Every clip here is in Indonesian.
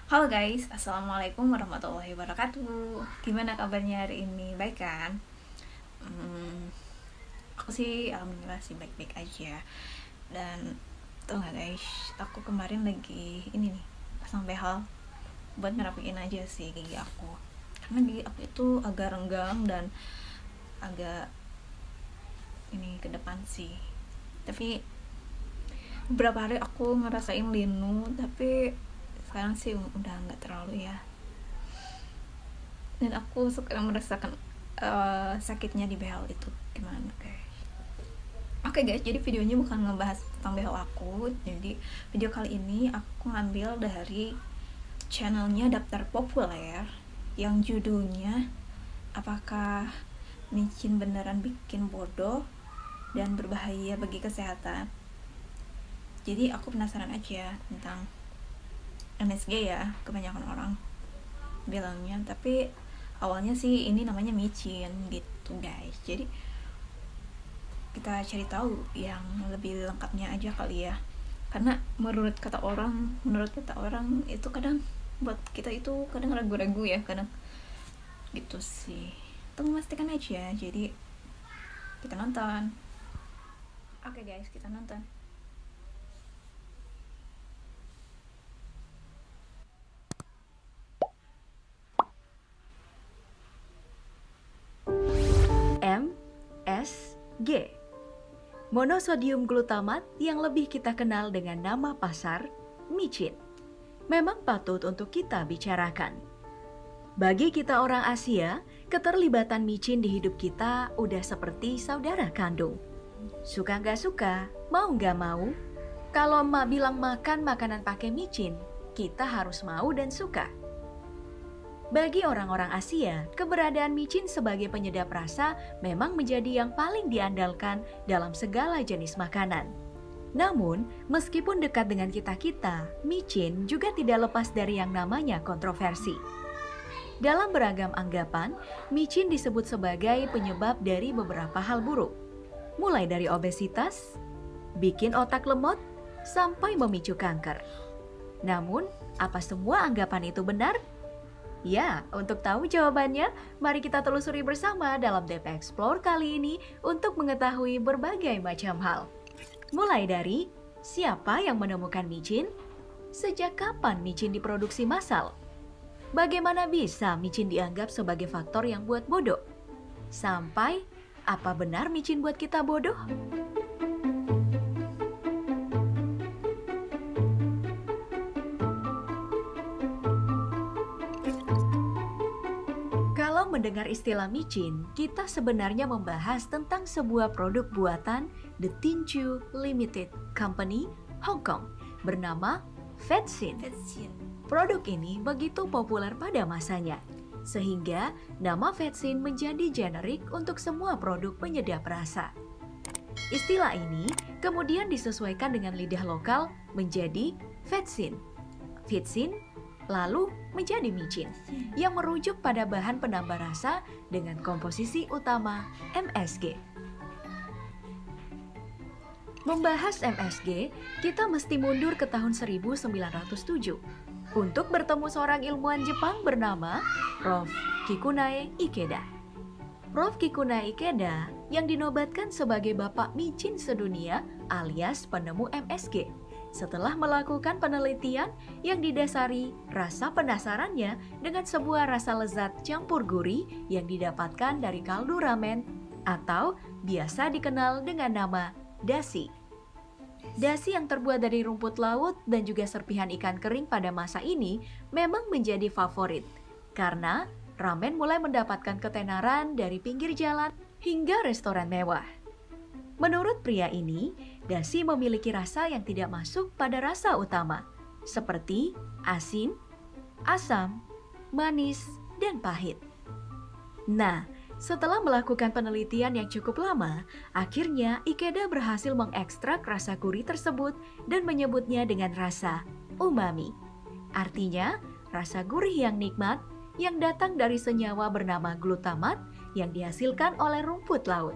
Halo guys, assalamualaikum warahmatullahi wabarakatuh. Gimana kabarnya hari ini? Baik kan? Hmm, aku sih alhamdulillah sih baik-baik aja. Dan tau gak guys, aku kemarin lagi ini nih pasang behel buat ngerapiin aja sih gigi aku. Karena gigi aku itu agak renggang dan agak ini ke depan sih. Tapi beberapa hari aku ngerasain linu, tapi sekarang sih udah nggak terlalu ya. Dan aku suka merasakan sakitnya di behel itu gimana guys. Oke guys, jadi videonya bukan ngebahas tentang behel aku. Jadi video kali ini aku ngambil dari channelnya Daftar Populer yang judulnya apakah micin beneran bikin bodoh dan berbahaya bagi kesehatan. Jadi aku penasaran aja tentang MSG ya, kebanyakan orang bilangnya, tapi awalnya sih ini namanya micin gitu guys. Jadi kita cari tahu yang lebih lengkapnya aja kali ya, karena menurut kata orang itu kadang buat kita itu kadang ragu-ragu ya, kadang gitu sih. Untuk memastikan aja, jadi kita nonton. Oke guys, kita nonton. MSG, monosodium glutamat yang lebih kita kenal dengan nama pasar micin, memang patut untuk kita bicarakan. Bagi kita orang Asia, keterlibatan micin di hidup kita udah seperti saudara kandung. Suka nggak suka, mau nggak mau, kalau emak bilang makan makanan pakai micin, kita harus mau dan suka. Bagi orang-orang Asia, keberadaan micin sebagai penyedap rasa memang menjadi yang paling diandalkan dalam segala jenis makanan. Namun, meskipun dekat dengan kita-kita, micin juga tidak lepas dari yang namanya kontroversi. Dalam beragam anggapan, micin disebut sebagai penyebab dari beberapa hal buruk. Mulai dari obesitas, bikin otak lemot, sampai memicu kanker. Namun, apa semua anggapan itu benar? Ya, untuk tahu jawabannya, mari kita telusuri bersama dalam DP Explore kali ini untuk mengetahui berbagai macam hal. Mulai dari, siapa yang menemukan micin? Sejak kapan micin diproduksi massal? Bagaimana bisa micin dianggap sebagai faktor yang buat bodoh? Sampai, apa benar micin buat kita bodoh? Kalau mendengar istilah micin, kita sebenarnya membahas tentang sebuah produk buatan The Tinju Limited Company, Hong Kong, bernama Vetsin. Produk ini begitu populer pada masanya, sehingga nama Vetsin menjadi generik untuk semua produk penyedap rasa. Istilah ini kemudian disesuaikan dengan lidah lokal menjadi Vetsin. Vetsin lalu menjadi micin yang merujuk pada bahan penambah rasa dengan komposisi utama MSG. Membahas MSG, kita mesti mundur ke tahun 1907 untuk bertemu seorang ilmuwan Jepang bernama Prof. Kikunae Ikeda. Prof. Kikunae Ikeda yang dinobatkan sebagai Bapak Micin sedunia alias penemu MSG. Setelah melakukan penelitian yang didasari rasa penasarannya dengan sebuah rasa lezat campur gurih yang didapatkan dari kaldu ramen atau biasa dikenal dengan nama dashi. Dashi yang terbuat dari rumput laut dan juga serpihan ikan kering pada masa ini memang menjadi favorit karena ramen mulai mendapatkan ketenaran dari pinggir jalan hingga restoran mewah. Menurut pria ini, dashi memiliki rasa yang tidak masuk pada rasa utama, seperti asin, asam, manis, dan pahit. Nah, setelah melakukan penelitian yang cukup lama, akhirnya Ikeda berhasil mengekstrak rasa gurih tersebut dan menyebutnya dengan rasa umami. Artinya, rasa gurih yang nikmat yang datang dari senyawa bernama glutamat yang dihasilkan oleh rumput laut.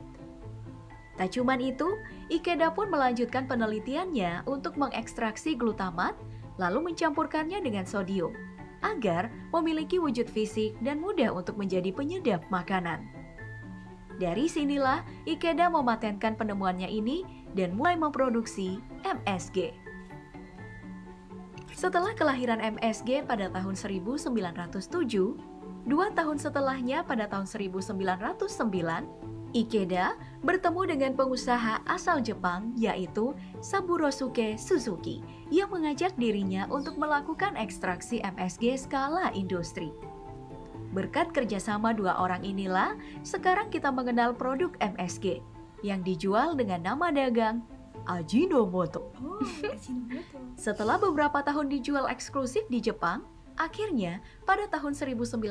Tak cuman itu, Ikeda pun melanjutkan penelitiannya untuk mengekstraksi glutamat lalu mencampurkannya dengan sodium, agar memiliki wujud fisik dan mudah untuk menjadi penyedap makanan. Dari sinilah Ikeda mematenkan penemuannya ini dan mulai memproduksi MSG. Setelah kelahiran MSG pada tahun 1907, 2 tahun setelahnya pada tahun 1909, Ikeda bertemu dengan pengusaha asal Jepang yaitu Saburosuke Suzuki yang mengajak dirinya untuk melakukan ekstraksi MSG skala industri. Berkat kerjasama dua orang inilah, sekarang kita mengenal produk MSG yang dijual dengan nama dagang Ajinomoto. Setelah beberapa tahun dijual eksklusif di Jepang, akhirnya pada tahun 1920,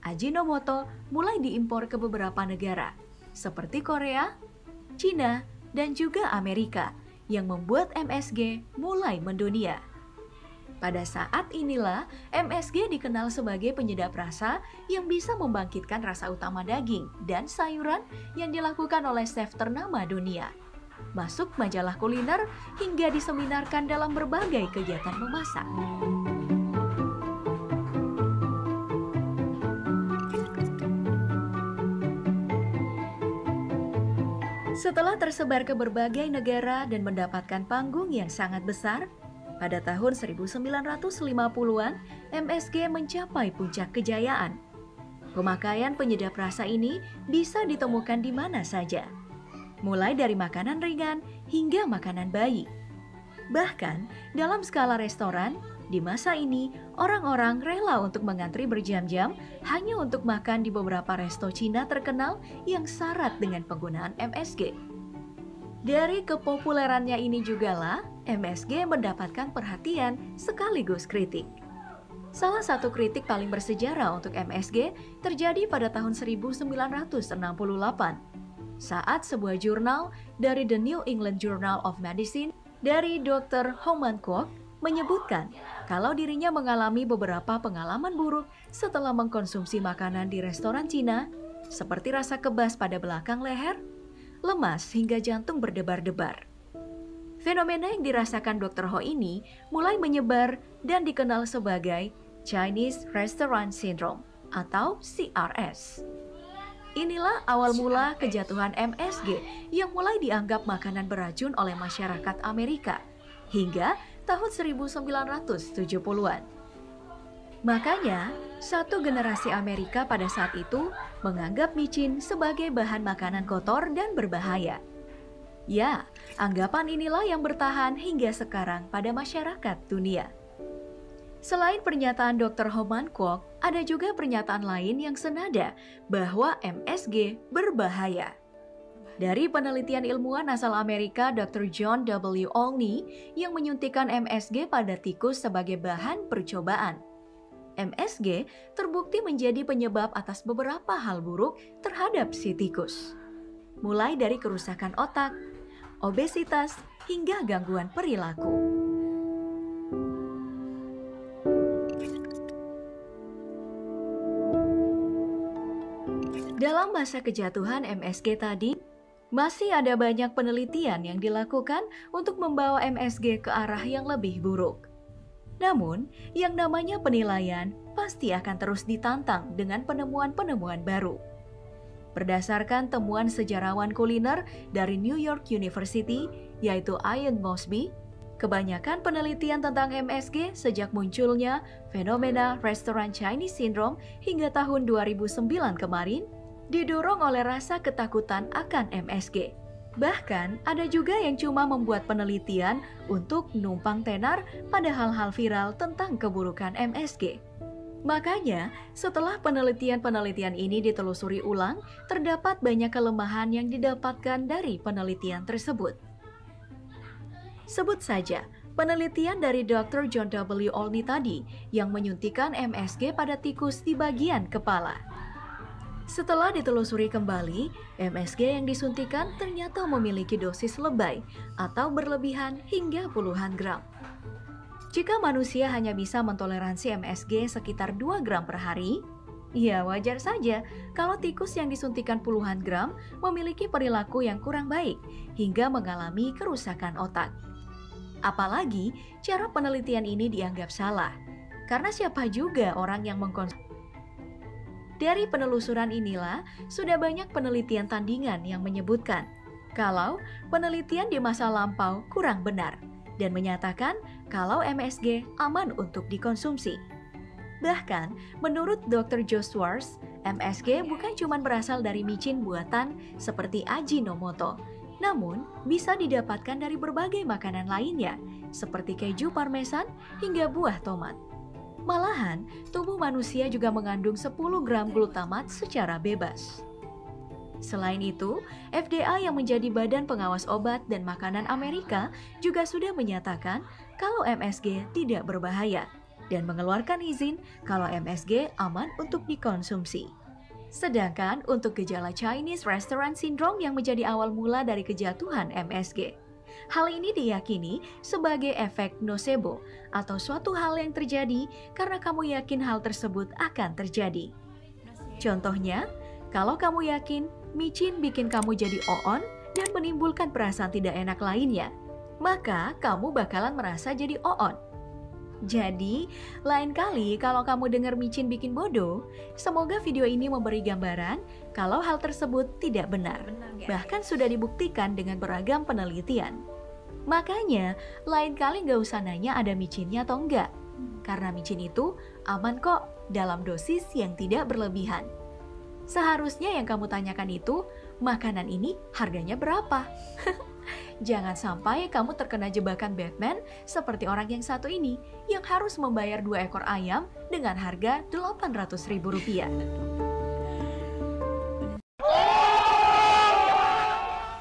Ajinomoto mulai diimpor ke beberapa negara, seperti Korea, Cina, dan juga Amerika, yang membuat MSG mulai mendunia. Pada saat inilah, MSG dikenal sebagai penyedap rasa yang bisa membangkitkan rasa utama daging dan sayuran yang dilakukan oleh chef ternama dunia. Masuk majalah kuliner hingga diseminarkan dalam berbagai kegiatan memasak. Setelah tersebar ke berbagai negara dan mendapatkan panggung yang sangat besar, pada tahun 1950-an, MSG mencapai puncak kejayaan. Pemakaian penyedap rasa ini bisa ditemukan di mana saja, mulai dari makanan ringan hingga makanan bayi. Bahkan, dalam skala restoran, di masa ini, orang-orang rela untuk mengantri berjam-jam hanya untuk makan di beberapa resto Cina terkenal yang syarat dengan penggunaan MSG. Dari kepopulerannya ini jugalah, MSG mendapatkan perhatian sekaligus kritik. Salah satu kritik paling bersejarah untuk MSG terjadi pada tahun 1968, saat sebuah jurnal dari The New England Journal of Medicine dari Dr. Homan Kwok menyebutkan kalau dirinya mengalami beberapa pengalaman buruk setelah mengkonsumsi makanan di restoran Cina, seperti rasa kebas pada belakang leher, lemas hingga jantung berdebar-debar. Fenomena yang dirasakan Dr. Ho ini mulai menyebar dan dikenal sebagai Chinese Restaurant Syndrome atau CRS. Inilah awal mula kejatuhan MSG yang mulai dianggap makanan beracun oleh masyarakat Amerika hingga tahun 1970-an. Makanya, satu generasi Amerika pada saat itu menganggap micin sebagai bahan makanan kotor dan berbahaya. Ya, anggapan inilah yang bertahan hingga sekarang pada masyarakat dunia. Selain pernyataan Dr. Homan Kwok, ada juga pernyataan lain yang senada bahwa MSG berbahaya. Dari penelitian ilmuwan asal Amerika Dr. John W. Olney yang menyuntikkan MSG pada tikus sebagai bahan percobaan. MSG terbukti menjadi penyebab atas beberapa hal buruk terhadap si tikus. Mulai dari kerusakan otak, obesitas, hingga gangguan perilaku. Dalam masa kejatuhan MSG tadi, masih ada banyak penelitian yang dilakukan untuk membawa MSG ke arah yang lebih buruk. Namun, yang namanya penilaian pasti akan terus ditantang dengan penemuan-penemuan baru. Berdasarkan temuan sejarawan kuliner dari New York University, yaitu Ian Mosby, kebanyakan penelitian tentang MSG sejak munculnya fenomena Restaurant Chinese Syndrome hingga tahun 2009 kemarin, didorong oleh rasa ketakutan akan MSG. Bahkan ada juga yang cuma membuat penelitian untuk numpang tenar pada hal-hal viral tentang keburukan MSG. Makanya, setelah penelitian-penelitian ini ditelusuri ulang, terdapat banyak kelemahan yang didapatkan dari penelitian tersebut. Sebut saja, penelitian dari Dr. John W. Olney tadi yang menyuntikkan MSG pada tikus di bagian kepala. Setelah ditelusuri kembali, MSG yang disuntikan ternyata memiliki dosis lebay atau berlebihan hingga puluhan gram. Jika manusia hanya bisa mentoleransi MSG sekitar 2 gram per hari, ya wajar saja kalau tikus yang disuntikan puluhan gram memiliki perilaku yang kurang baik hingga mengalami kerusakan otak. Apalagi cara penelitian ini dianggap salah, karena siapa juga orang yang mengkonsumsi. Dari penelusuran inilah, sudah banyak penelitian tandingan yang menyebutkan kalau penelitian di masa lampau kurang benar dan menyatakan kalau MSG aman untuk dikonsumsi. Bahkan, menurut Dr. Joe Schwartz, MSG bukan cuma berasal dari micin buatan seperti Ajinomoto, namun bisa didapatkan dari berbagai makanan lainnya, seperti keju parmesan hingga buah tomat. Malahan, tubuh manusia juga mengandung 10 gram glutamat secara bebas. Selain itu, FDA yang menjadi Badan Pengawas Obat dan Makanan Amerika juga sudah menyatakan kalau MSG tidak berbahaya dan mengeluarkan izin kalau MSG aman untuk dikonsumsi. Sedangkan untuk gejala Chinese Restaurant Syndrome yang menjadi awal mula dari kejatuhan MSG, hal ini diyakini sebagai efek nocebo atau suatu hal yang terjadi karena kamu yakin hal tersebut akan terjadi. Contohnya, kalau kamu yakin micin bikin kamu jadi oon dan menimbulkan perasaan tidak enak lainnya, maka kamu bakalan merasa jadi oon. Jadi, lain kali kalau kamu dengar micin bikin bodoh, semoga video ini memberi gambaran kalau hal tersebut tidak benar. Bahkan sudah dibuktikan dengan beragam penelitian. Makanya, lain kali nggak usah nanya ada micinnya atau enggak. Karena micin itu aman kok dalam dosis yang tidak berlebihan. Seharusnya yang kamu tanyakan itu, makanan ini harganya berapa? Jangan sampai kamu terkena jebakan Batman seperti orang yang satu ini yang harus membayar 2 ekor ayam dengan harga Rp800.000.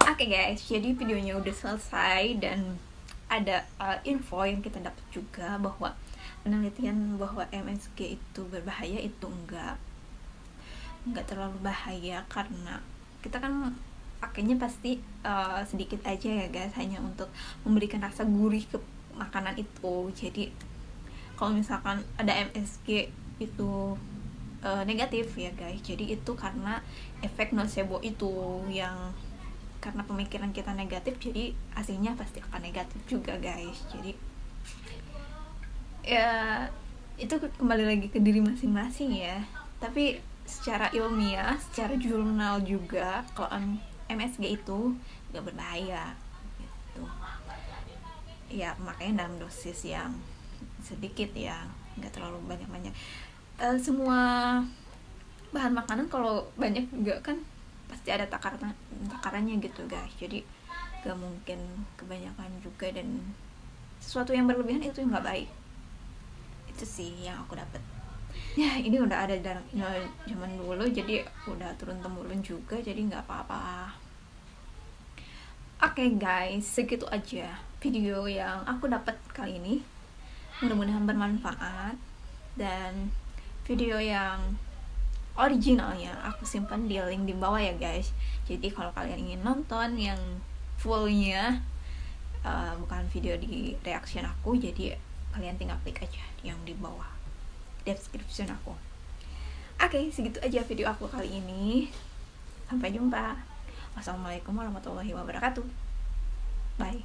Oke guys, jadi videonya udah selesai dan ada info yang kita dapat juga bahwa penelitian bahwa MSG itu berbahaya itu enggak terlalu bahaya, karena kita kan pakainya pasti sedikit aja ya guys, hanya untuk memberikan rasa gurih ke makanan itu. Jadi kalau misalkan ada MSG itu negatif ya guys, jadi itu karena efek nocebo itu, yang karena pemikiran kita negatif jadi hasilnya pasti akan negatif juga guys. Jadi ya itu kembali lagi ke diri masing-masing ya, tapi secara ilmiah, secara jurnal juga kalau MSG itu gak berbahaya gitu. Ya makanya dalam dosis yang sedikit ya, nggak terlalu banyak-banyak. Semua bahan makanan kalau banyak juga kan pasti ada takarannya gitu guys. Jadi gak mungkin kebanyakan juga, dan sesuatu yang berlebihan itu nggak baik. Itu sih yang aku dapat. Ya ini udah ada dari zaman dulu, jadi udah turun temurun juga, jadi nggak apa-apa. Oke guys, segitu aja video yang aku dapat kali ini. Mudah-mudahan bermanfaat, dan video yang originalnya aku simpan di link di bawah ya guys. Jadi kalau kalian ingin nonton yang fullnya, bukan video di reaction aku, jadi kalian tinggal klik aja yang di bawah description aku. Oke, segitu aja video aku kali ini. Sampai jumpa. Wassalamualaikum warahmatullahi wabarakatuh. Bye.